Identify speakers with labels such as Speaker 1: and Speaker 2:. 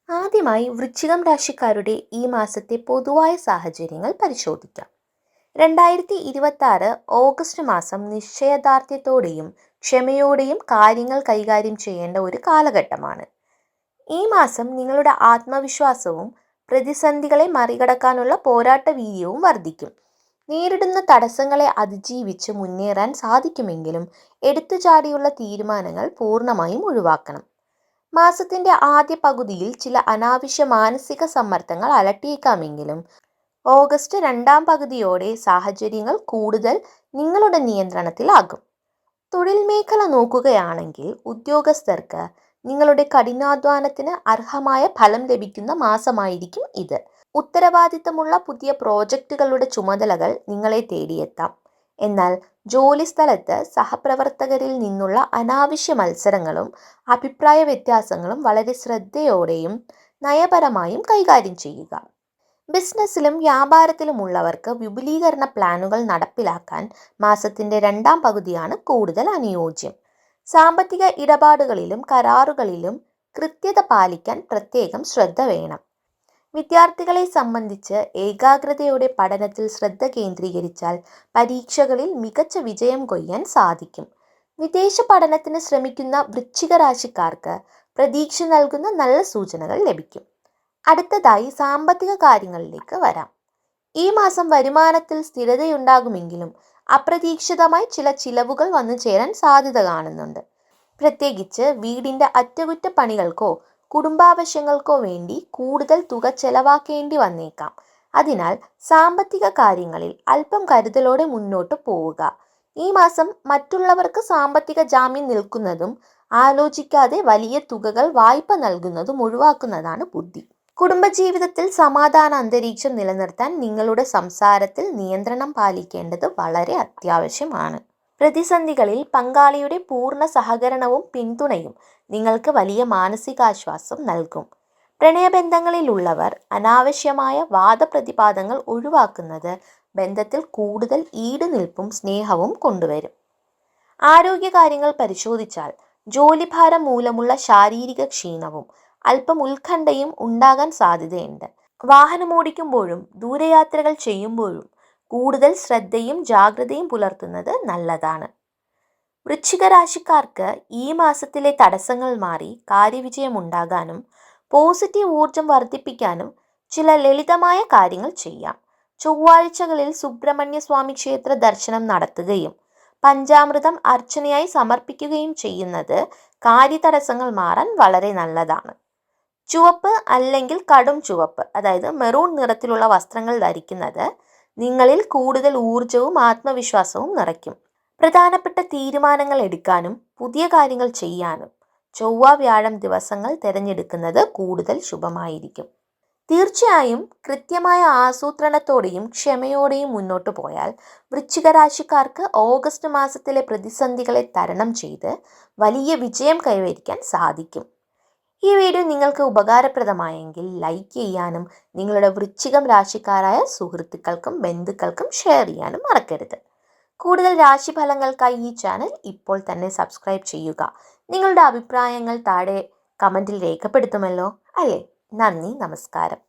Speaker 1: ആദ്യമായി വൃശ്ചികം രാശിക്കാരുടെ ഈ മാസത്തെ പൊതുവായ സാഹചര്യങ്ങൾ പരിശോധിക്കാം. 2026 ഓഗസ്റ്റ് മാസം നിശ്ചയദാർഢ്യത്തോടെയും ക്ഷമയോടെയും കാര്യങ്ങൾ കൈകാര്യം ചെയ്യേണ്ട ഒരു കാലഘട്ടമാണ്. ഈ മാസം നിങ്ങളുടെ ആത്മവിശ്വാസവും പ്രതിസന്ധികളെ മറികടക്കാനുള്ള പോരാട്ട വീര്യവും വർദ്ധിക്കും. നേരിടുന്ന തടസ്സങ്ങളെ അതിജീവിച്ച് മുന്നേറാൻ സാധിക്കുമെങ്കിലും എടുത്തുചാടിയുള്ള തീരുമാനങ്ങൾ പൂർണ്ണമായും ഒഴിവാക്കണം. മാസത്തിന്റെ ആദ്യ പകുതിയിൽ ചില അനാവശ്യ മാനസിക സമ്മർദ്ദങ്ങൾ അലട്ടിയേക്കാമെങ്കിലും ഓഗസ്റ്റ് രണ്ടാം പകുതിയോടെ സാഹചര്യങ്ങൾ കൂടുതൽ നിങ്ങളുടെ നിയന്ത്രണത്തിലാകും. തൊഴിൽ മേഖല നോക്കുകയാണെങ്കിൽ ഉദ്യോഗസ്ഥർക്ക് നിങ്ങളുടെ കഠിനാധ്വാനത്തിന് അർഹമായ ഫലം ലഭിക്കുന്ന മാസമായിരിക്കും ഇത്. ഉത്തരവാദിത്തമുള്ള പുതിയ പ്രോജക്റ്റുകളുടെ ചുമതലകൾ നിങ്ങളെ തേടിയെത്താം. എന്നാൽ ജോലിസ്ഥലത്ത് സഹപ്രവർത്തകരിൽ നിന്നുള്ള അനാവശ്യ മത്സരങ്ങളും അഭിപ്രായ വ്യത്യാസങ്ങളും വളരെ ശ്രദ്ധയോടെയും നയപരമായും കൈകാര്യം ചെയ്യുക. ബിസിനസ്സിലും വ്യാപാരത്തിലുമുള്ളവർക്ക് വിപുലീകരണ പ്ലാനുകൾ നടപ്പിലാക്കാൻ മാസത്തിന്റെ രണ്ടാം പകുതിയാണ് കൂടുതൽ അനുയോജ്യം. സാമ്പത്തിക ഇടപാടുകളിലും കരാറുകളിലും കൃത്യത പാലിക്കാൻ പ്രത്യേകം ശ്രദ്ധ വേണം. വിദ്യാർത്ഥികളെ സംബന്ധിച്ച് ഏകാഗ്രതയോടെ പഠനത്തിൽ ശ്രദ്ധ കേന്ദ്രീകരിച്ചാൽ പരീക്ഷകളിൽ മികച്ച വിജയം കൊയ്യാൻ സാധിക്കും. വിദേശ പഠനത്തിന് ശ്രമിക്കുന്ന വൃശ്ചിക രാശിക്കാർക്ക് പ്രതീക്ഷ നൽകുന്ന നല്ല സൂചനകൾ ലഭിക്കും. അടുത്തതായി സാമ്പത്തിക കാര്യങ്ങളിലേക്ക് വരാം. ഈ മാസം വരുമാനത്തിൽ സ്ഥിരതയുണ്ടാകുമെങ്കിലും അപ്രതീക്ഷിതമായി ചില ചിലവുകൾ വന്നു ചേരാൻ സാധ്യത കാണുന്നുണ്ട്. പ്രത്യേകിച്ച് വീടിന്റെ അറ്റകുറ്റപ്പണികൾക്കോ കുടുംബാവശ്യങ്ങൾക്കോ വേണ്ടി കൂടുതൽ തുക ചെലവാക്കേണ്ടി വന്നേക്കാം. അതിനാൽ സാമ്പത്തിക കാര്യങ്ങളിൽ അല്പം കരുതലോടെ മുന്നോട്ട് പോവുക. ഈ മാസം മറ്റുള്ളവർക്ക് സാമ്പത്തിക ജാമ്യം നിൽക്കുന്നതും ആലോചിക്കാതെ വലിയ തുകകൾ വായ്പ നൽകുന്നതും ഒഴിവാക്കുന്നതാണ് ബുദ്ധി. കുടുംബജീവിതത്തിൽ സമാധാന അന്തരീക്ഷം നിലനിർത്താൻ നിങ്ങളുടെ സംസാരത്തിൽ നിയന്ത്രണം പാലിക്കേണ്ടത് വളരെ അത്യാവശ്യമാണ്. പ്രതിസന്ധികളിൽ പങ്കാളിയുടെ പൂർണ്ണ സഹകരണവും പിന്തുണയും നിങ്ങൾക്ക് വലിയ മാനസികാശ്വാസം നൽകും. പ്രണയബന്ധങ്ങളിലുള്ളവർ അനാവശ്യമായ വാദപ്രതിവാദങ്ങൾ ഒഴിവാക്കുന്നത് ബന്ധത്തിൽ കൂടുതൽ ഈടുനിൽപ്പും സ്നേഹവും കൊണ്ടുവരും. ആരോഗ്യകാര്യങ്ങൾ പരിശോധിച്ചാൽ ജോലിഭാരം മൂലമുള്ള ശാരീരിക ക്ഷീണവും അല്പം ഉത്കണ്ഠയും ഉണ്ടാകാൻ സാധ്യതയുണ്ട്. വാഹനമോടിക്കുമ്പോഴും ദൂരയാത്രകൾ ചെയ്യുമ്പോഴും കൂടുതൽ ശ്രദ്ധയും ജാഗ്രതയും പുലർത്തുന്നത് നല്ലതാണ്. വൃശ്ചിക രാശിക്കാർക്ക് ഈ മാസത്തിലെ തടസ്സങ്ങൾ മാറി കാര്യവിജയമുണ്ടാകാനും പോസിറ്റീവ് ഊർജം വർദ്ധിപ്പിക്കാനും ചില ലളിതമായ കാര്യങ്ങൾ ചെയ്യാം. ചൊവ്വാഴ്ചകളിൽ സുബ്രഹ്മണ്യ സ്വാമി ക്ഷേത്ര ദർശനം നടത്തുകയും പഞ്ചാമൃതം അർച്ചനയായി സമർപ്പിക്കുകയും ചെയ്യുന്നത് കാര്യതടസ്സങ്ങൾ മാറാൻ വളരെ നല്ലതാണ്. ചുവപ്പ് അല്ലെങ്കിൽ കടും ചുവപ്പ്, അതായത് മെറൂൺ നിറത്തിലുള്ള വസ്ത്രങ്ങൾ ധരിക്കുന്നത് നിങ്ങളിൽ കൂടുതൽ ഊർജവും ആത്മവിശ്വാസവും നിറയ്ക്കും. പ്രധാനപ്പെട്ട തീരുമാനങ്ങൾ എടുക്കാനും പുതിയ കാര്യങ്ങൾ ചെയ്യാനും ചൊവ്വ വ്യാഴം ദിവസങ്ങൾ തിരഞ്ഞെടുക്കുന്നത് കൂടുതൽ ശുഭമായിരിക്കും. തീർച്ചയായും കൃത്യമായ ആസൂത്രണത്തോടെയും ക്ഷമയോടെയും മുന്നോട്ട് പോയാൽ വൃശ്ചിക രാശിക്കാർക്ക് ഓഗസ്റ്റ് മാസത്തിലെ പ്രതിസന്ധികളെ തരണം ചെയ്ത് വലിയ വിജയം കൈവരിക്കാൻ സാധിക്കും. ഈ വീഡിയോ നിങ്ങൾക്ക് ഉപകാരപ്രദമായെങ്കിൽ ലൈക്ക് ചെയ്യാനും നിങ്ങളുടെ വൃശ്ചികം രാശിക്കാരായ സുഹൃത്തുക്കൾക്കും ബന്ധുക്കൾക്കും ഷെയർ ചെയ്യാനും മറക്കരുത്. കൂടുതൽ രാശിഫലങ്ങൾക്കായി ഈ ചാനൽ ഇപ്പോൾ തന്നെ സബ്സ്ക്രൈബ് ചെയ്യുക. നിങ്ങളുടെ അഭിപ്രായങ്ങൾ താഴെ കമൻറ്റിൽ രേഖപ്പെടുത്തുമല്ലോ അല്ലേ? നന്ദി, നമസ്കാരം.